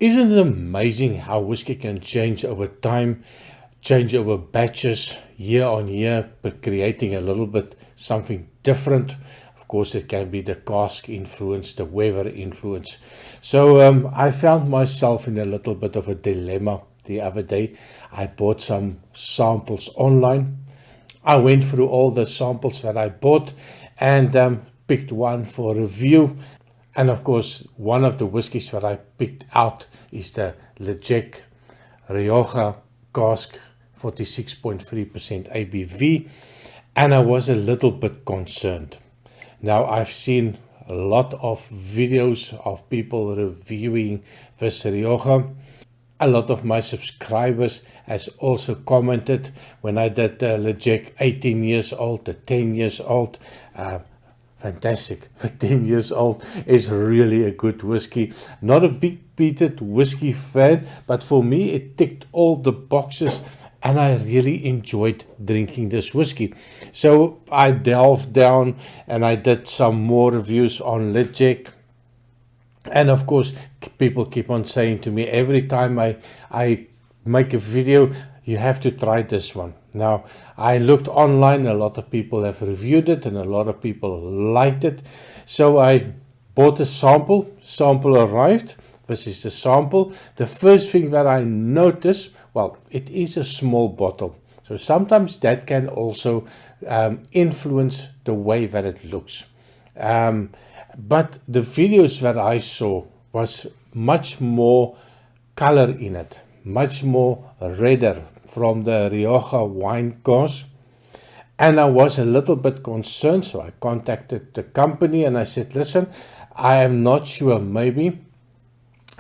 Isn't it amazing how whiskey can change over time, change over batches, year on year, but creating a little bit something different? Of course, it can be the cask influence, the weather influence. So I found myself in a little bit of a dilemma the other day. I bought some samples online. I went through all the samples that I bought and picked one for review. And of course, one of the whiskies that I picked out is the Ladaig Rioja Cask, 46.3% ABV. And I was a little bit concerned. Now, I've seen a lot of videos of people reviewing this Rioja. A lot of my subscribers has also commented when I did the Ladaig 18 years old, the 10 years old. Fantastic. For 10 years old is really a good whiskey. Not a big peated whiskey fan, but for me it ticked all the boxes and I really enjoyed drinking this whiskey. So I delved down and I did some more reviews on Ladaig. And of course, people keep on saying to me every time I make a video, you have to try this one. Now, I looked online, a lot of people have reviewed it and a lot of people liked it. So I bought a sample. Sample arrived. This is the sample. The first thing that I noticed, well, it is a small bottle. So sometimes that can also influence the way that it looks. But the videos that I saw was much more color in it, much more redder from the Rioja wine cask. And I was a little bit concerned, so I contacted the company and I said, listen, I am not sure, maybe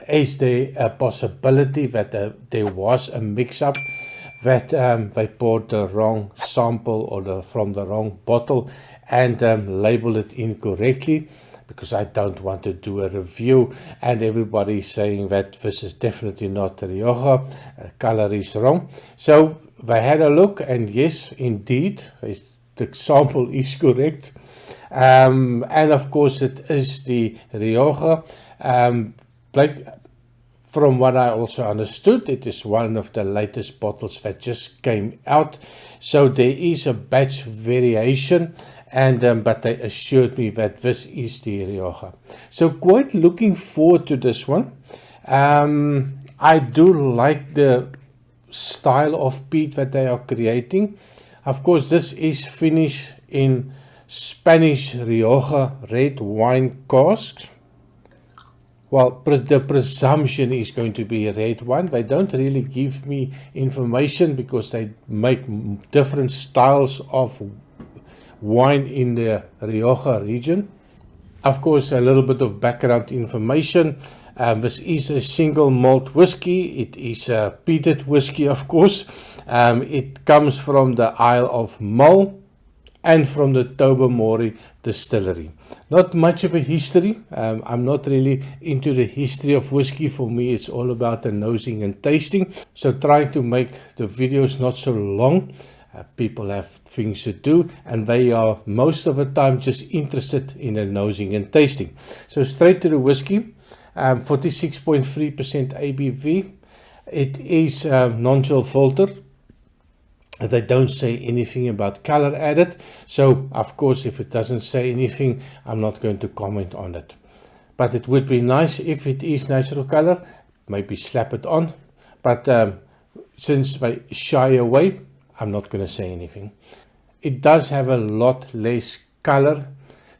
is there a possibility that there was a mix-up, that they bought the wrong sample or from the wrong bottle and labeled it incorrectly, because I don't want to do a review and everybody saying that this is definitely not Rioja, color is wrong. So they had a look and yes, indeed, the sample is correct. And of course it is the Rioja. From what I also understood, it is one of the latest bottles that just came out. So there is a batch variation. And but they assured me that this is the Rioja. So quite looking forward to this one. I do like the style of peat that they are creating. Of course, this is finished in Spanish Rioja red wine casks. Well, the presumption is going to be a red wine. They don't really give me information because they make different styles of wine in the Rioja region. Of course, a little bit of background information. This is a single malt whiskey. It is a peated whiskey, of course. It comes from the Isle of Mull and from the Tobermory distillery. Not much of a history. I'm not really into the history of whiskey. For me, it's all about the nosing and tasting. So trying to make the videos not so long. People have things to do and they are most of the time just interested in the nosing and tasting. So straight to the whiskey, 46.3% ABV. It is non-chill filtered. They don't say anything about color added. So of course, if it doesn't say anything, I'm not going to comment on it. But it would be nice if it is natural color, maybe slap it on. But since they shy away, I'm not going to say anything. It does have a lot less color.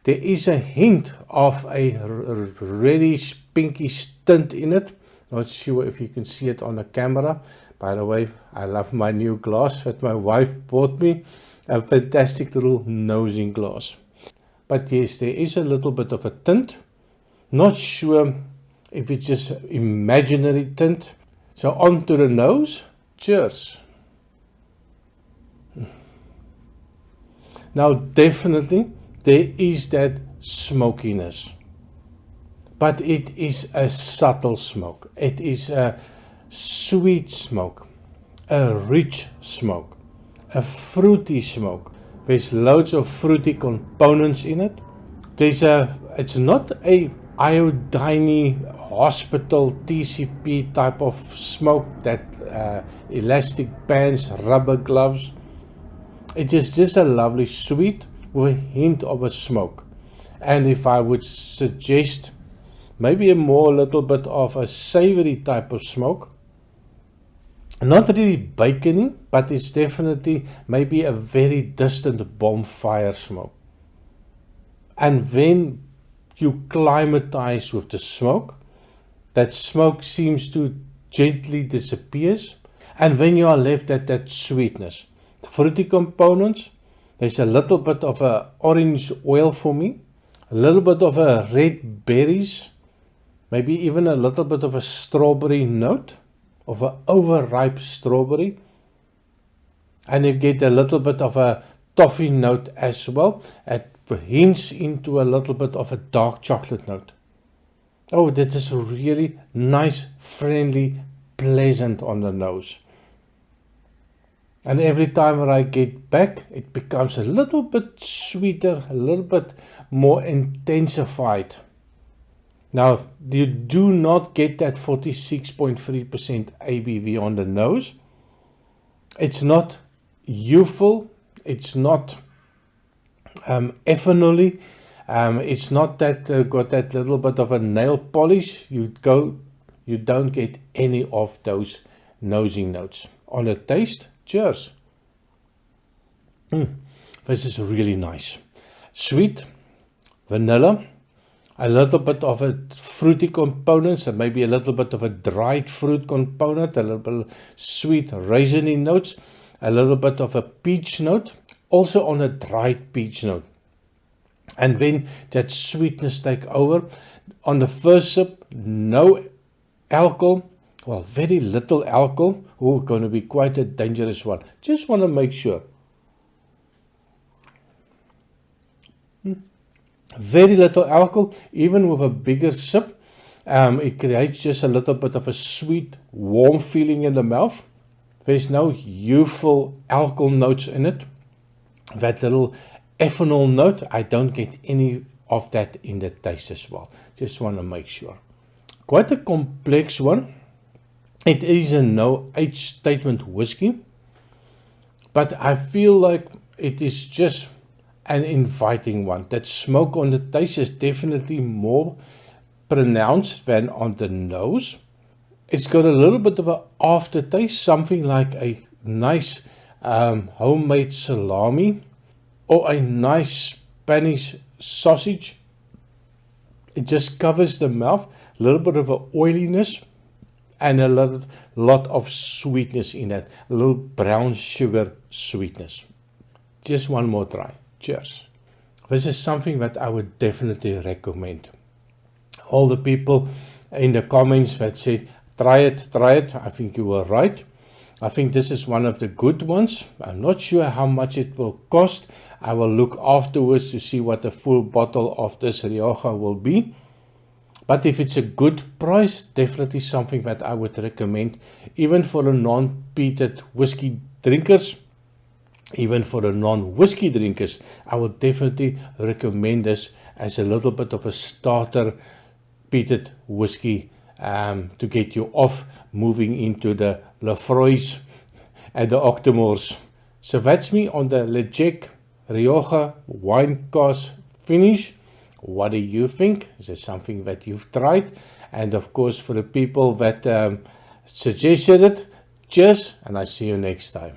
There is a hint of a reddish pinkish tint in it. Not sure if you can see it on the camera. By the way, I love my new glass that my wife bought me. A fantastic little nosing glass. But yes, there is a little bit of a tint. Not sure if it's just imaginary tint. So on to the nose. Cheers. Now definitely there is that smokiness, but it is a subtle smoke. It is a sweet smoke, a rich smoke, a fruity smoke. There's loads of fruity components in it. It's not a iodine hospital TCP type of smoke, that elastic bands, rubber gloves. It is just a lovely sweet with a hint of a smoke. And if I would suggest maybe a little bit of a savory type of smoke, not really bacony, but it's definitely maybe a very distant bonfire smoke. And when you climatize with the smoke, that smoke seems to gently disappears, and when you are left at that sweetness, the fruity components, there's a little bit of a orange oil for me, a little bit of a red berries, maybe even a little bit of a strawberry note, of an overripe strawberry, and you get a little bit of a toffee note as well. It hints into a little bit of a dark chocolate note. Oh, that is really nice, friendly, pleasant on the nose. And every time when I get back, it becomes a little bit sweeter, a little bit more intensified. Now, you do not get that 46.3% ABV on the nose. It's not youthful. It's not ethanol-y. It's not that got that little bit of a nail polish. You don't get any of those nosy notes. On the taste, cheers. This is really nice. Sweet, vanilla, a little bit of a fruity components, and maybe a little bit of a dried fruit component, a little bit sweet raisiny notes, a little bit of a peach note, also on a dried peach note. And when that sweetness take over, on the first sip, no alcohol, well, very little alcohol. Oh, going to be quite a dangerous one. Just want to make sure. Very little alcohol, even with a bigger sip. It creates just a little bit of a sweet, warm feeling in the mouth. There's no youthful alcohol notes in it. That little ethanol note, I don't get any of that in the taste as well. Just want to make sure. Quite a complex one. It is a no age statement whiskey, but I feel like it is just an inviting one. That smoke on the taste is definitely more pronounced than on the nose. It's got a little bit of an aftertaste, something like a nice homemade salami or a nice Spanish sausage. It just covers the mouth, a little bit of an oiliness and a lot of sweetness in it, a little brown sugar sweetness. Just one more try. Cheers. This is something that I would definitely recommend. All the people in the comments that said, try it, I think you were right. I think this is one of the good ones. I'm not sure how much it will cost. I will look afterwards to see what the full bottle of this Rioja will be. But if it's a good price, definitely something that I would recommend, even for the non-peated whiskey drinkers. Even for the non-whiskey drinkers, I would definitely recommend this as a little bit of a starter peated whiskey to get you off moving into the Lafroi's and the Octomores. So that's me on the Ladaig Rioja wine cask finish. What do you think? Is it something that you've tried? And of course, for the people that suggested it, cheers, and I see you next time.